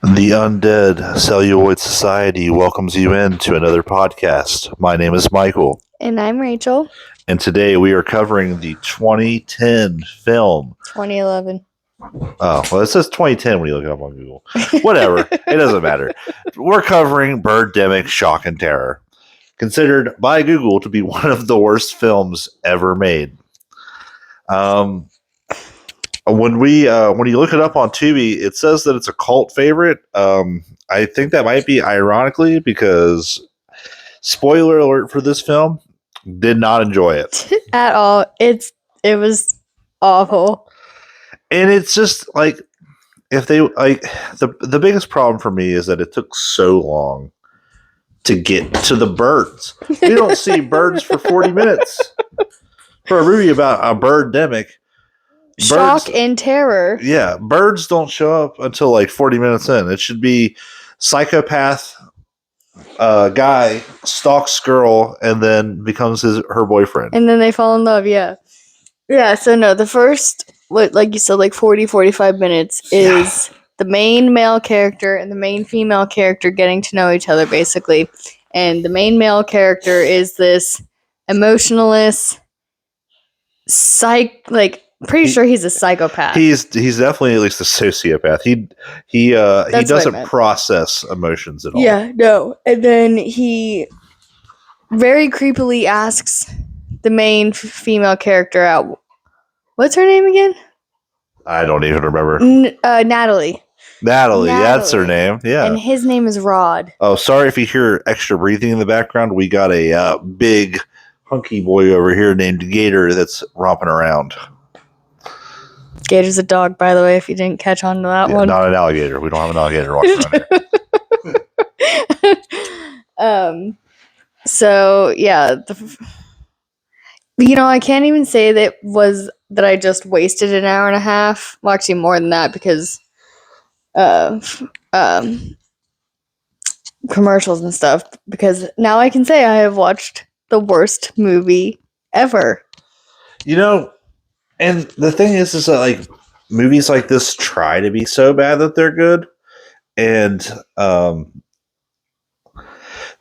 The Undead Celluloid Society welcomes you into another podcast. My name is Michael, And I'm Rachel. and today we are covering the 2010 film. 2011. Oh, well, it says 2010 when you look it up on Google. Whatever, it doesn't matter. We're covering Birdemic Shock and Terror, considered by Google to be one of the worst films ever made. When you look it up on Tubi, it says that it's a cult favorite. I think that might be ironically because, spoiler alert for this film, did not enjoy it. At all. It was awful. And it's just like, if they like, the biggest problem for me is that it took so long to get to the birds. We don't see birds for 40 minutes for a movie about a birdemic. Shock and terror. Yeah, birds don't show up until like 40 minutes in. It should be psychopath guy stalks girl and then becomes her boyfriend. And then they fall in love, yeah. Yeah, so no, the first, like you said, like 40, 45 minutes is the main male character and the main female character getting to know each other, basically. And the main male character is this emotionless, pretty sure he's a psychopath. He's definitely at least a sociopath. He doesn't process emotions at all. Yeah, no. And then he very creepily asks the main female character out. What's her name again? I don't even remember. Natalie. Natalie, that's her name. Yeah. And his name is Rod. Oh, sorry if you hear extra breathing in the background. We got a big hunky boy over here named Gator that's romping around. Gator's a dog, by the way, if you didn't catch on to that one. Not an alligator. We don't have an alligator walking around here. So, yeah. I can't even say that I just wasted an hour and a half. Well, actually, more than that because of commercials and stuff. Because now I can say I have watched the worst movie ever. And the thing is that like movies like this try to be so bad that they're good, and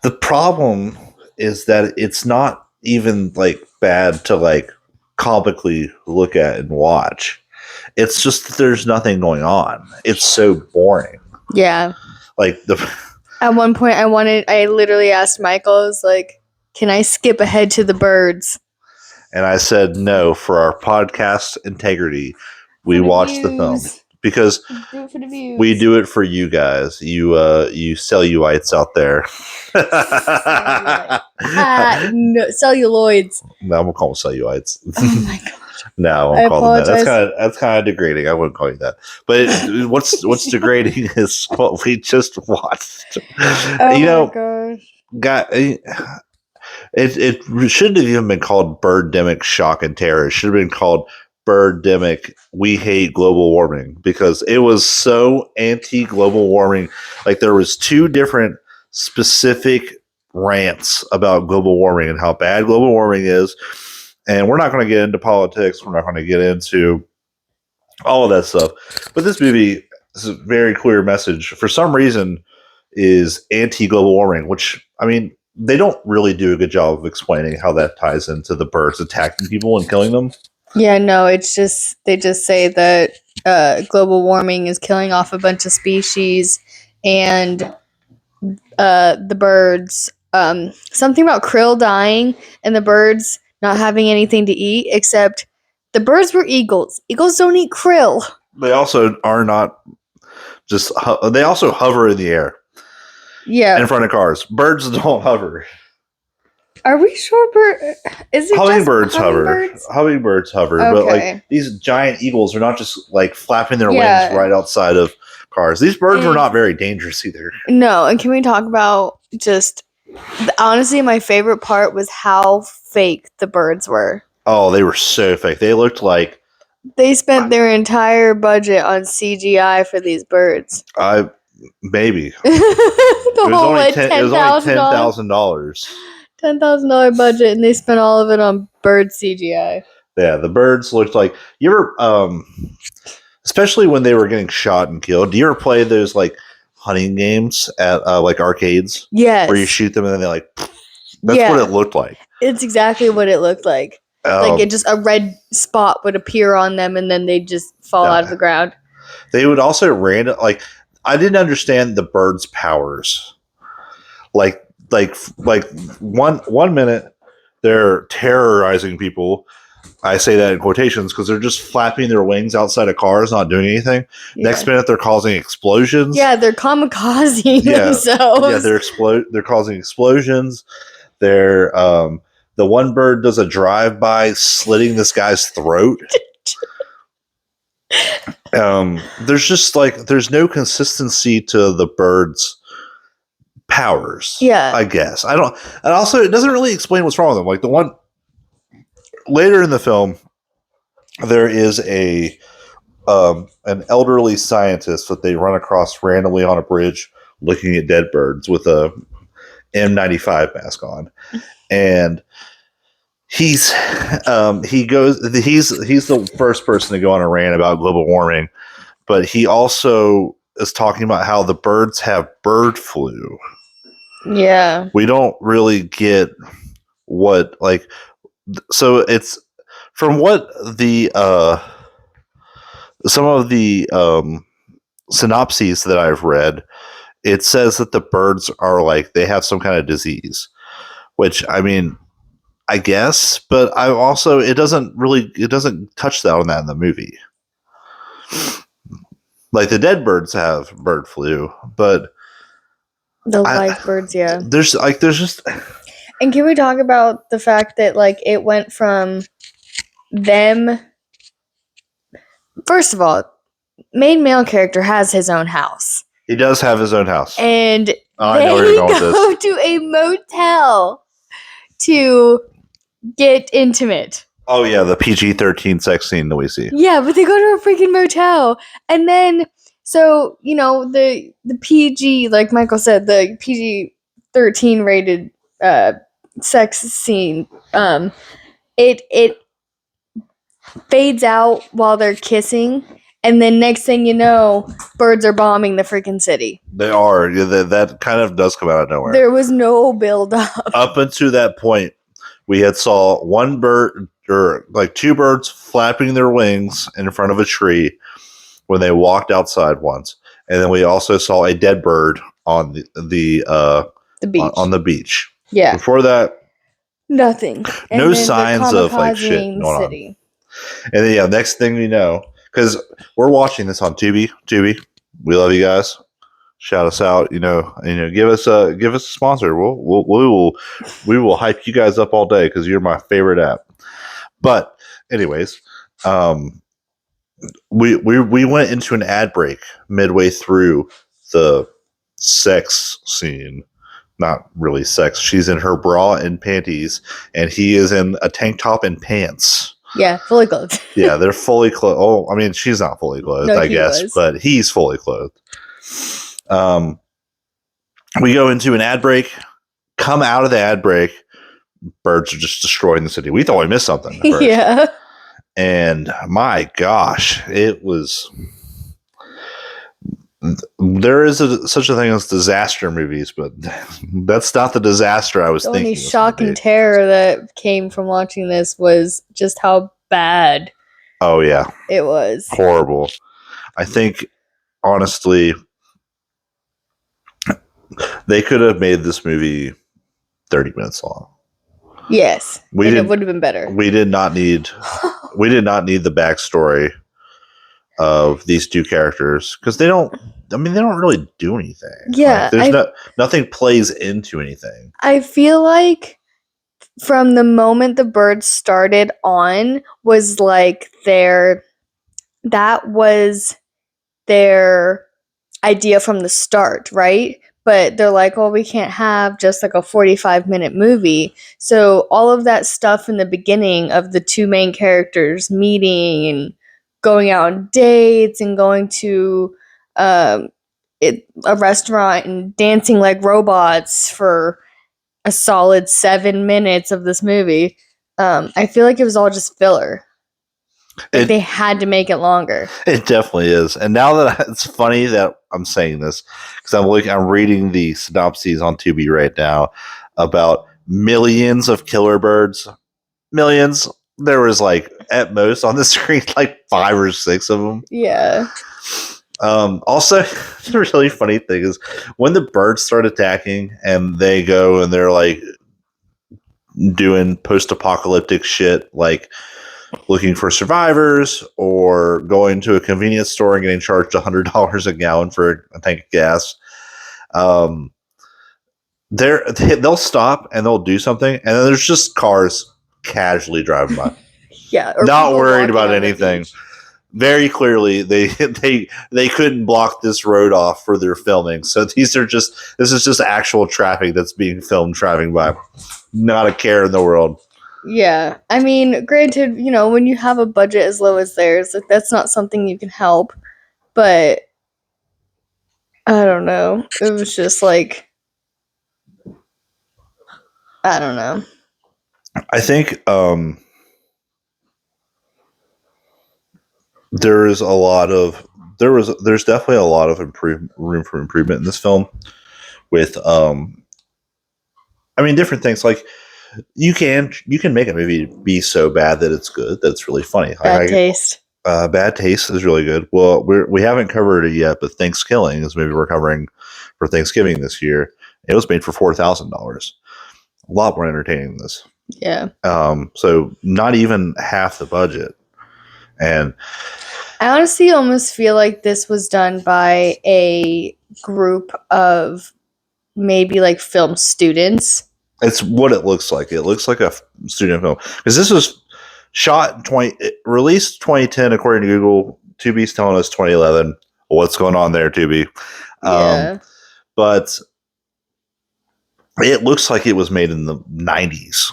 the problem is that it's not even like bad to like comically look at and watch. It's just that there's nothing going on. It's so boring. Yeah. Like at one point, I literally asked Michael, I was like, "Can I skip ahead to the birds?" And I said no for our podcast integrity. We watch the film because we do it for you guys. You cellulites out there. No, celluloids. No, I'm gonna call them cellulites. Oh my gosh. No, I won't call them that. That's kind of degrading. I wouldn't call you that. But what's degrading is what we just watched. Oh my gosh. It shouldn't have even been called Birdemic Shock and Terror. It should have been called Birdemic We Hate Global Warming, because it was so anti-global warming. Like, there was two different specific rants about global warming and how bad global warming is. And we're not going to get into politics. We're not going to get into all of that stuff. But this movie is a very clear message. For some reason, is anti-global warming, which, I mean, they don't really do a good job of explaining how that ties into the birds attacking people and killing them. Yeah, no, it's just, they just say that global warming is killing off a bunch of species and the birds, something about krill dying and the birds not having anything to eat, except the birds were eagles. Eagles don't eat krill. They also are not just, they also hover in the air. Yeah. In front of cars. Birds don't hover. Are we sure is it hummingbirds just hover? Hummingbirds hover. Okay. But like these giant eagles are not just like flapping their wings right outside of cars. These birds were not very dangerous either. No, and can we talk about just honestly, my favorite part was how fake the birds were. Oh, they were so fake. They looked like they spent their entire budget on CGI for these birds. Maybe. It was only $10,000. $10,000 budget, and they spent all of it on bird CGI. Yeah, the birds looked like, you ever, especially when they were getting shot and killed. Do you ever play those like hunting games at like arcades Yes. where you shoot them and then they like. That's what it looked like. It's exactly what it looked like. Like it just a red spot would appear on them and then they just fall out of the ground. They would also I didn't understand the birds' powers. Like one minute they're terrorizing people. I say that in quotations because they're just flapping their wings outside of cars, not doing anything. Yeah. Next minute, they're causing explosions. Yeah, they're kamikazing themselves. Yeah, they're causing explosions. They're the one bird does a drive-by, slitting this guy's throat. There's just there's no consistency to the bird's powers. Yeah, I guess I don't. And also, it doesn't really explain what's wrong with them. Like the one. Later in the film, there is an elderly scientist that they run across randomly on a bridge looking at dead birds with a N95 mask on. And he's the first person to go on a rant about global warming, but he also is talking about how the birds have bird flu. Yeah. We don't really get what so it's from what the some of the synopses that I've read, it says that the birds are they have some kind of disease, which I mean, I guess, but I also it doesn't touch on that in the movie. Like the dead birds have bird flu, but the live birds, yeah. There's just. And can we talk about the fact that it went from them? First of all, main male character has his own house. He does have his own house, and I know where you're going with this. Go to a motel to get intimate. Oh yeah, the PG-13 sex scene that we see. Yeah, but they go to a freaking motel, and then the PG, like Michael said, the PG-13 rated sex scene, it fades out while they're kissing, and then next thing you know, birds are bombing the freaking city. They are. Yeah, that kind of does come out of nowhere. There was no build up. Up until that point, we had saw one bird or two birds flapping their wings in front of a tree when they walked outside once, and then we also saw a dead bird on the beach. On the beach. Yeah. Before that, nothing. No signs of shit going on. And then next thing we know, because we're watching this on Tubi. We love you guys. Shout us out. Give us a sponsor. We will hype you guys up all day because you're my favorite app. But anyways, we went into an ad break midway through the sex scene. Not really sex. She's in her bra and panties, and he is in a tank top and pants. Yeah, fully clothed. Yeah, they're fully clothed. Oh, I mean, she's not fully clothed, I guess, but he's fully clothed. We go into an ad break, come out of the ad break, birds are just destroying the city. We thought we missed something. Yeah. And my gosh, it was... There is such a thing as disaster movies, but that's not the disaster I was thinking. The only shock and terror that came from watching this was just how bad. Oh yeah, it was horrible. I think honestly, they could have made this movie 30 minutes long. Yes, it would have been better. We did not need the backstory of these two characters because they don't really do anything. Yeah, nothing plays into anything. I feel like from the moment the birds started on was that was their idea from the start, right? But they're like, well, we can't have just a 45-minute movie. So all of that stuff in the beginning of the two main characters meeting and going out on dates and going to a restaurant and dancing like robots for a solid 7 minutes of this movie. I feel like it was all just filler. They had to make it longer. It definitely is. And now that it's funny that I'm saying this because I'm reading the synopses on Tubi right now about millions of killer birds. Millions. There was like at most on the screen like 5 or 6 of them. Yeah. Also, the really funny thing is when the birds start attacking and they go and they're like doing post-apocalyptic shit, like looking for survivors or going to a convenience store and getting charged $100 a gallon for a tank of gas. They'll stop and they'll do something, and then there's just cars casually driving by. Yeah. Not worried about anything. Very clearly, they couldn't block this road off for their filming. So this is just actual traffic that's being filmed driving by. Not a care in the world. Yeah. I mean, granted, when you have a budget as low as theirs, like, that's not something you can help. But I don't know. It was just like, I don't know. I think there's definitely a lot of room for improvement in this film with different things. Like you can make a movie be so bad that it's good, that it's really funny. Bad Taste. Bad Taste is really good. Well, we haven't covered it yet, but Thanksgiving is maybe we're covering for Thanksgiving this year. It was made for $4,000. A lot more entertaining than this. Yeah. So not even half the budget. And I honestly almost feel like this was done by a group of maybe like film students. It's what it looks like. It looks like a student film because this was shot released 2010 according to Google. Tubi's telling us 2011. What's going on there, Tubi? Yeah. But it looks like it was made in the 90s.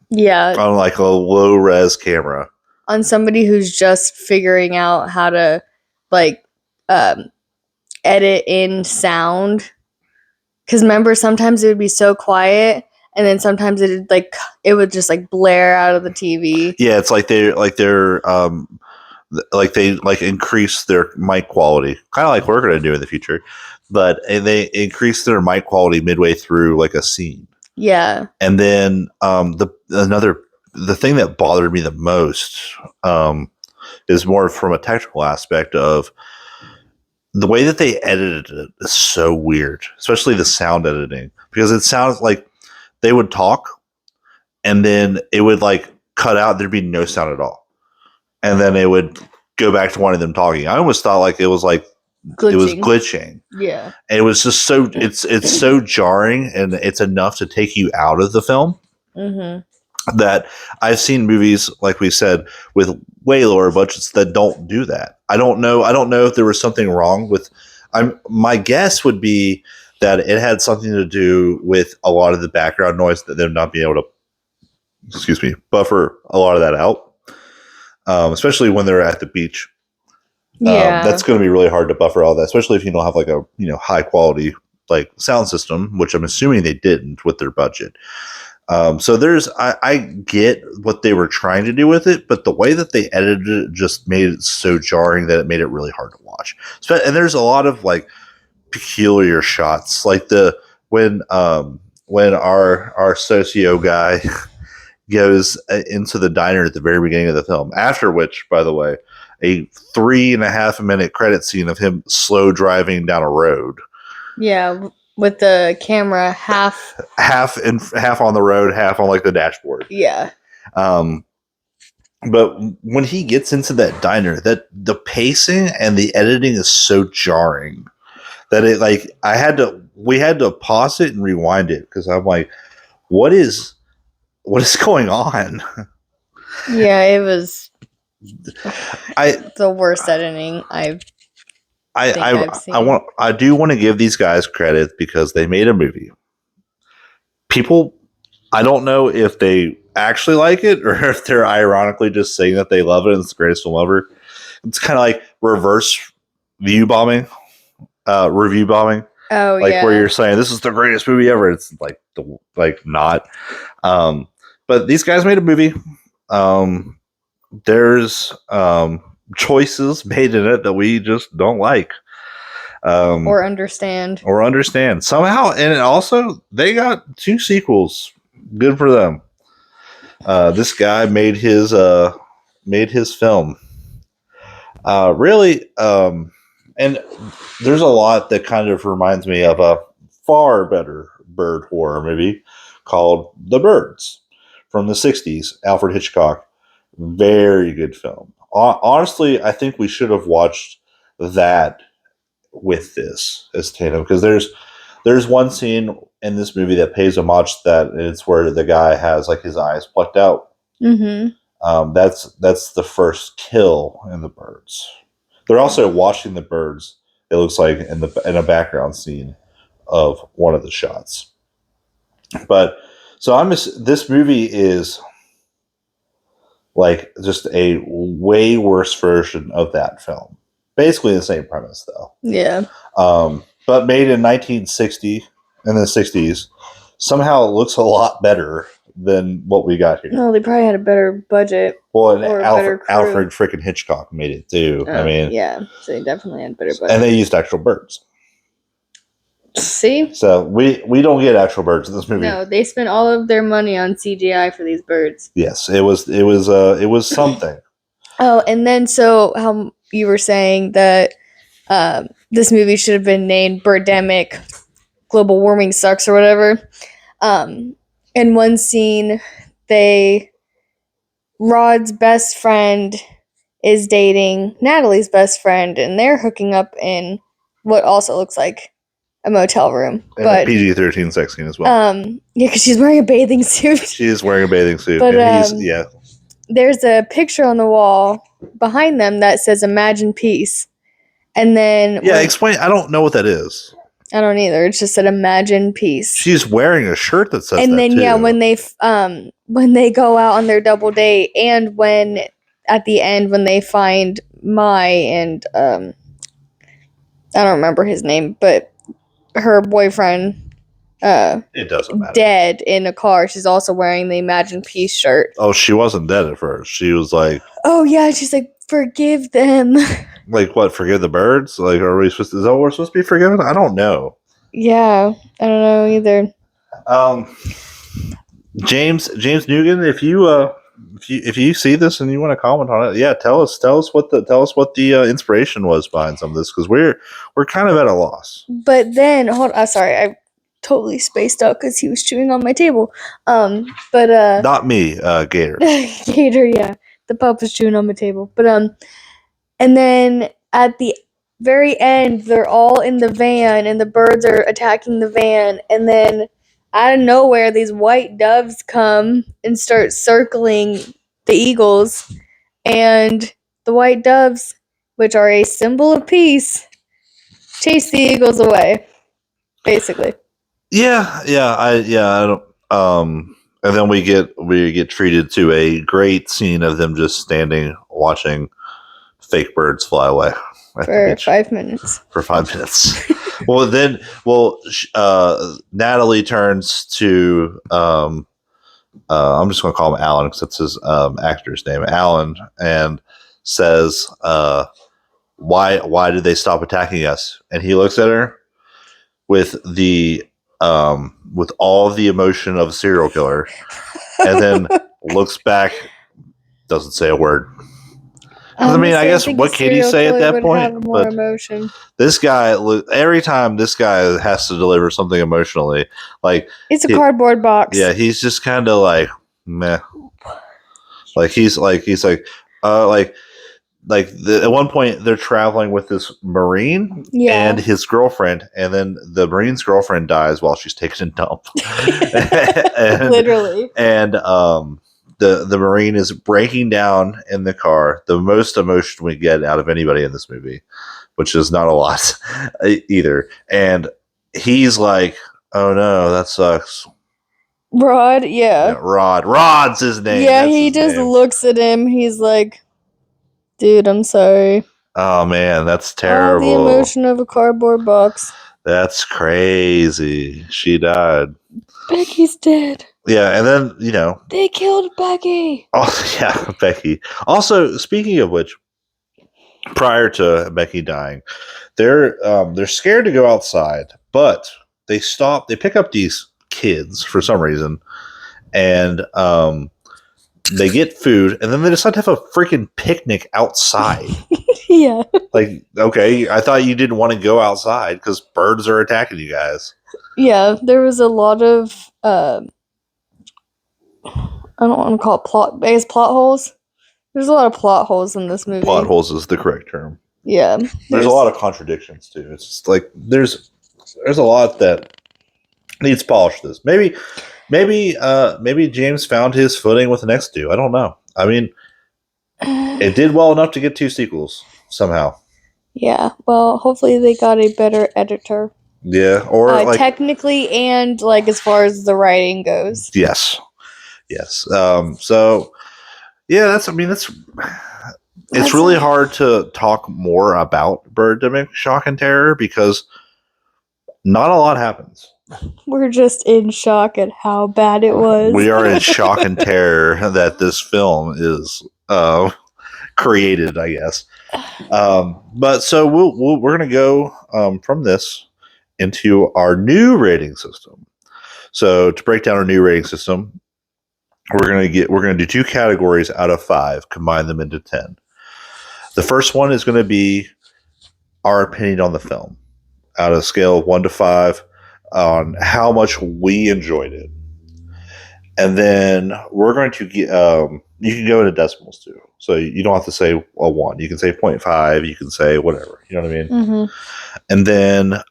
Yeah. On like a low res camera. On somebody who's just figuring out how to like edit in sound. Because remember, sometimes it would be so quiet, and then sometimes it would just like blare out of the TV. Yeah, it's like they increase their mic quality, kind of like we're going to do in the future, but they increase their mic quality midway through like a scene. Yeah, and then the thing that bothered me the most is more from a technical aspect of the way that they edited it is so weird, especially the sound editing, because it sounds like they would talk and then it would like cut out. There'd be no sound at all. And then it would go back to one of them talking. I almost thought like it was like glitching. It was glitching. Yeah. And it was just it's so jarring, and it's enough to take you out of the film. Mm-hmm. That I've seen movies, like we said, with way lower budgets that don't do that. I don't know if there was something wrong with. My guess would be that it had something to do with a lot of the background noise, that they're not being able to, buffer a lot of that out, especially when they're at the beach. Yeah, that's going to be really hard to buffer all that, especially if you don't have like a high quality like sound system, which I'm assuming they didn't with their budget. So I get what they were trying to do with it, but the way that they edited it just made it so jarring that it made it really hard to watch. And there's a lot of like peculiar shots, like when our socio guy goes into the diner at the very beginning of the film, after which, by the way, a 3.5 minute credit scene of him slow driving down a road. Yeah. With the camera half on the road, half on like the dashboard. Yeah. But when he gets into that diner, that the pacing and the editing is so jarring that it like we had to pause it and rewind it, because I'm like, what is going on? Yeah, it was the worst editing I've seen. I do want to give these guys credit because they made a movie. People, I don't know if they actually like it or if they're ironically just saying that they love it and it's the greatest film ever. It's kind of like reverse review bombing. Oh, like yeah. where you're saying this is the greatest movie ever. It's like not. But these guys made a movie. There's choices made in it that we just don't like. or understand. Somehow. And also, they got 2 sequels. Good for them. This guy made his film. Really, and there's a lot that kind of reminds me of a far better bird horror movie called The Birds from the 60s, Alfred Hitchcock. Very good film. Honestly, I think we should have watched that with this as tandem, because there's one scene in this movie that pays homage to that, and it's where the guy has like his eyes plucked out. Mm-hmm. That's the first kill in The Birds. They're also watching the birds. It looks like in a background scene of one of the shots. But so this movie is like just a way worse version of that film. Basically the same premise, though. Yeah. But made in 1960, in the 60s. Somehow it looks a lot better than what we got here. No, they probably had a better budget. Well, and Alfred freaking Hitchcock made it too. I mean, yeah, so they definitely had better budget. And they used actual birds. See? So we don't get actual birds in this movie. No, they spent all of their money on CGI for these birds. Yes, it was something. Oh, and then so how you were saying that this movie should have been named Birdemic, Global Warming Sucks or whatever. In one scene, Rod's best friend is dating Natalie's best friend, and they're hooking up in what also looks like a motel room. And a PG-13 sex scene as well. Yeah, because she's wearing a bathing suit. She is wearing a bathing suit. But and there's a picture on the wall behind them that says "Imagine Peace," and then explain. I don't know what that is. I don't either. It's just said "Imagine Peace." She's wearing a shirt that says. And then too. when they go out on their double date, and when at the end when they find Mai and I don't remember his name, but her boyfriend. It doesn't matter. Dead in a car. She's also wearing the Imagine Peace shirt. Oh, she wasn't dead at first. She was like, oh yeah, she's like, forgive them. Like what? Forgive the birds? Like, are we supposed to? Is that what we're supposed to be forgiven? I don't know. Yeah, I don't know either. James Nugent, if you see this and you want to comment on it, tell us what the inspiration was behind some of this, because we're kind of at a loss. But then sorry, I totally spaced out because he was chewing on my table. But not me, Gator. Gator, yeah, the pup was chewing on my table. But and then at the very end, they're all in the van, and the birds are attacking the van, and then out of nowhere, these white doves come and start circling the eagles, and the white doves, which are a symbol of peace, chase the eagles away, basically. I don't. And then we get treated to a great scene of them just standing watching fake birds fly away for 5 minutes. For 5 minutes. Natalie turns to I'm just going to call him Alan because that's his actor's name, Alan, and says, "Why did they stop attacking us?" And he looks at her with all the emotion of a serial killer, and then looks back, doesn't say a word. I mean, I guess what can you say at that point? More emotion. This guy, every time this guy has to deliver something emotionally, like it's a cardboard box. Yeah, he's just kind of like meh. Like he's like at one point they're traveling with this Marine and his girlfriend, and then the Marine's girlfriend dies while she's taking a dump. Literally. And the Marine is breaking down in the car. The most emotion we get out of anybody in this movie, which is not a lot either. And he's like, "Oh no, that sucks." Rod, yeah. Rod's his name. Yeah, he just looks at him. He's like, "Dude, I'm sorry." Oh man, that's terrible. All the emotion of a cardboard box. That's crazy. She died. Becky's dead. Yeah, and then, they killed Becky. Oh, yeah, Becky. Also, speaking of which, prior to Becky dying. They're scared to go outside, but they pick up these kids for some reason, and they get food, and then they decide to have a freaking picnic outside. Yeah. Like, okay, I thought you didn't want to go outside because birds are attacking you guys. Yeah, there was a lot of I don't want to call it plot holes. There's a lot of plot holes in this movie. Plot holes is the correct term. Yeah. There's a lot of contradictions too. It's just like there's a lot that needs polish. This maybe James found his footing with the next two. I don't know. I mean, it did well enough to get 2 sequels somehow. Yeah. Well, hopefully they got a better editor. Yeah, or like technically and like as far as the writing goes. Yes. So yeah, that's it's really hard to talk more about Birdemic Shock and Terror because not a lot happens. We're just in shock at how bad it was. We are in shock and terror that this film is created, I guess. But so we're going to go from this into our new rating system. So to break down our new rating system, we're going to do 2 categories out of 5, combine them into 10. The first one is going to be our opinion on the film, out of a scale of 1 to 5, on how much we enjoyed it. And then we're going to get, you can go into decimals too. So you don't have to say a 1. You can say 0.5. You can say whatever. You know what I mean? Mm-hmm. And then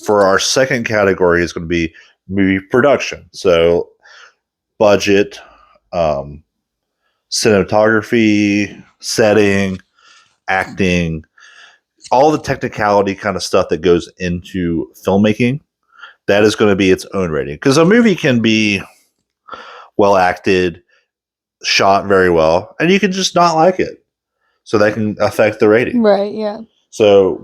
for our second category is going to be movie production. So budget, cinematography, setting, acting, all the technicality kind of stuff that goes into filmmaking. That is going to be its own rating. Because a movie can be well acted, shot very well, and you can just not like it. So that can affect the rating. Right, yeah. So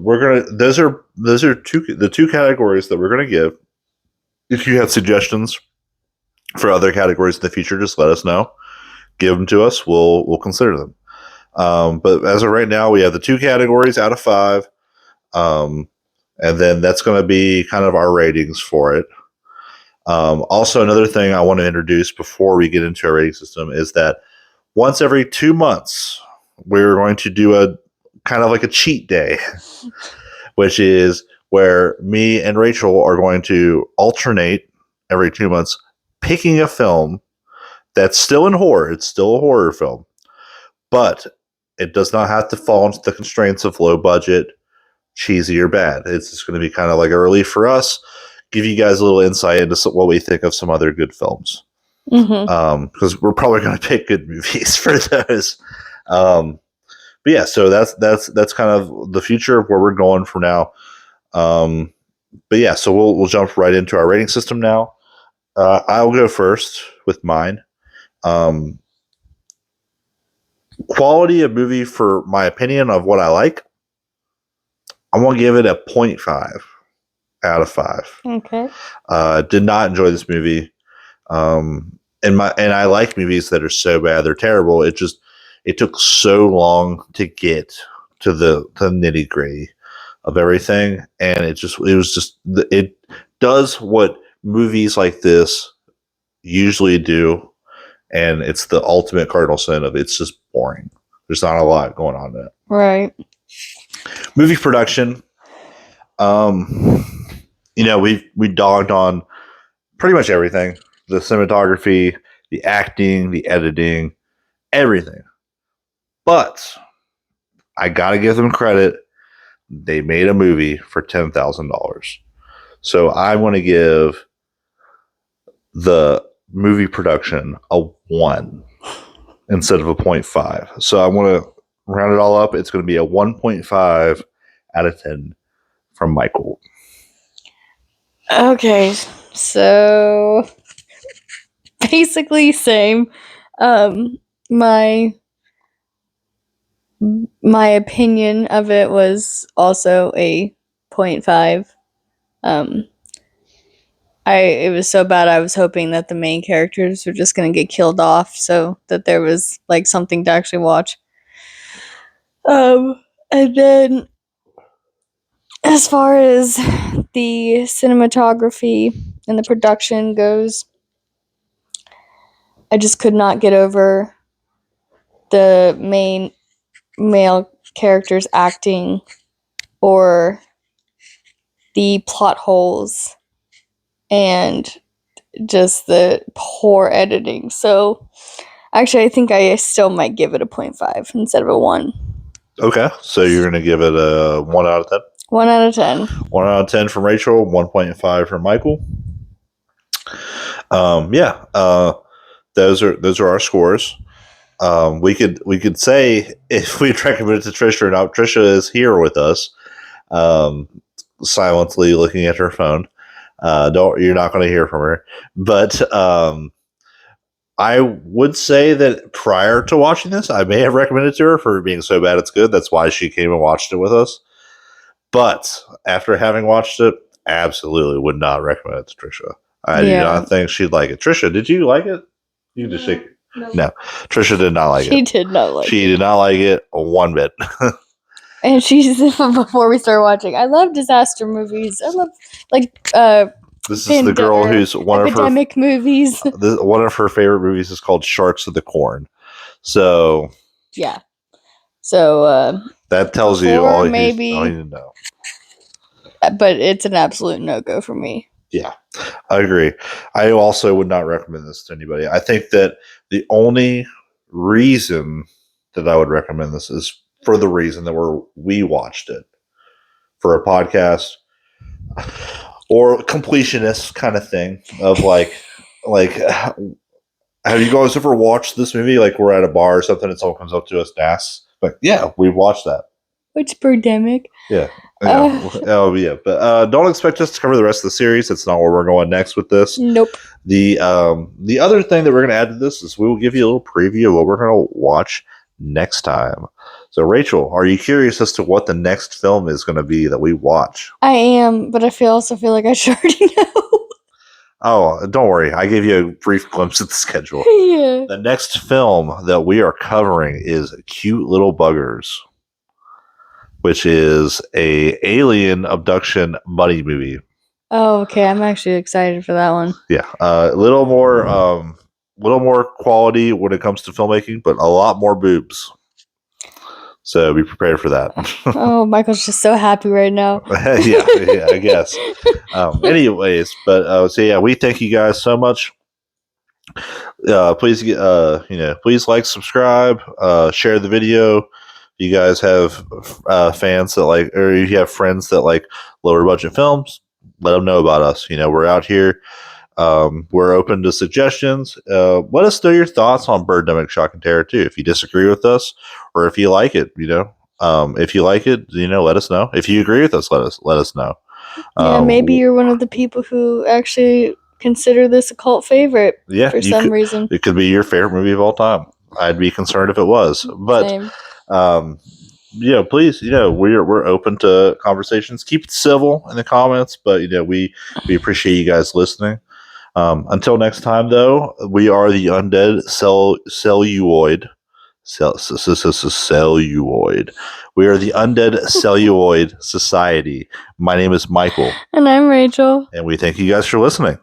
those are the 2 categories that we're gonna give. If you have suggestions for other categories in the future, just let us know. Give them to us. We'll consider them. But as of right now, we have the 2 categories out of 5. And then that's going to be kind of our ratings for it. Also, another thing I want to introduce before we get into our rating system is that once every 2 months, we're going to do a kind of like a cheat day, which is where me and Rachel are going to alternate every 2 months picking a film that's still in horror. It's still a horror film, but it does not have to fall into the constraints of low budget, cheesy, or bad. It's just going to be kind of like a relief for us, give you guys a little insight into what we think of some other good films. Because we're probably going to pick good movies for those. But yeah, so that's kind of the future of where we're going from now. But yeah, so we'll jump right into our rating system now. I'll go first with mine. Quality of movie, for my opinion of what I like, I'm going to give it a 0.5 out of 5. Okay. Did not enjoy this movie. And I like movies that are so bad they're terrible. It took so long to get to the nitty gritty of everything, and it does what movies like this usually do, and it's the ultimate cardinal sin of it's just boring. There's not a lot going on in it. Right. Movie production, we dogged on pretty much everything: the cinematography, the acting, the editing, everything. But I gotta give them credit. They made a movie for $10,000. So I want to give the movie production a 1 instead of a 0.5. So I want to round it all up. It's going to be a 1.5 out of 10 from Michael. Okay, so basically same. My opinion of it was also a 0.5. It was so bad I was hoping that the main characters were just gonna get killed off so that there was like something to actually watch. And then, as far as the cinematography and the production goes, I just could not get over the main male characters acting or the plot holes and just the poor editing. So actually, I think I still might give it a 0.5 instead of a 1. Okay, so you're going to give it a 1 out of 10? 1 out of 10. 1 out of 10 from Rachel, 1.5 from Michael. Those are our scores. We could say if we'd recommend it to Trisha or not. Trisha is here with us, silently looking at her phone. You're not going to hear from her, but I would say that prior to watching this, I may have recommended it to her for being so bad it's good. That's why she came and watched it with us. But after having watched it, absolutely would not recommend it to Trisha. I do not think she'd like it. Trisha, did you like it? You can just shake. No, Trisha did not like it. She did not like it. She did not like it one bit. And she said before we started watching, I love disaster movies. I love this is the girl who's one of her Birdemic movies. One of her favorite movies is called Sharks of the Corn. So yeah. So that tells you all you need to know. But it's an absolute no-go for me. Yeah, I agree. I also would not recommend this to anybody. I think that the only reason that I would recommend this is for the reason that we watched it for a podcast or completionist kind of thing of like have you guys ever watched this movie? Like we're at a bar or something and someone comes up to us and asks, like, yeah, we've watched that. Which Birdemic? Yeah. Yeah. But don't expect us to cover the rest of the series. That's not where we're going next with this. Nope. The other thing that we're going to add to this is we will give you a little preview of what we're going to watch next time. So, Rachel, are you curious as to what the next film is going to be that we watch? I am, but I also feel like I should already know. Oh, don't worry. I gave you a brief glimpse of the schedule. Yeah. The next film that we are covering is Cute Little Buggers, which is a alien abduction buddy movie. Oh, okay. I'm actually excited for that one. Yeah, a little more quality when it comes to filmmaking, but a lot more boobs. So be prepared for that. Oh, Michael's just so happy right now. yeah, I guess. Anyways, but so yeah, we thank you guys so much. Please please like, subscribe, share the video. You guys have fans that like, or you have friends that like lower budget films, let them know about us. We're out here. We're open to suggestions. Let us know your thoughts on Birdemic Shock and Terror too. If you disagree with us or if you like it, if you like it, let us know. If you agree with us, let us know. Yeah, maybe you're one of the people who actually consider this a cult favorite. Yeah, for some reason. It could be your favorite movie of all time. I'd be concerned if it was, but Same. Please, we're open to conversations. Keep it civil in the comments, but we appreciate you guys listening. Until next time, though, we are the Undead Celluloid. Celluloid. We are the Undead Celluloid Society. My name is Michael. And I'm Rachel. And we thank you guys for listening.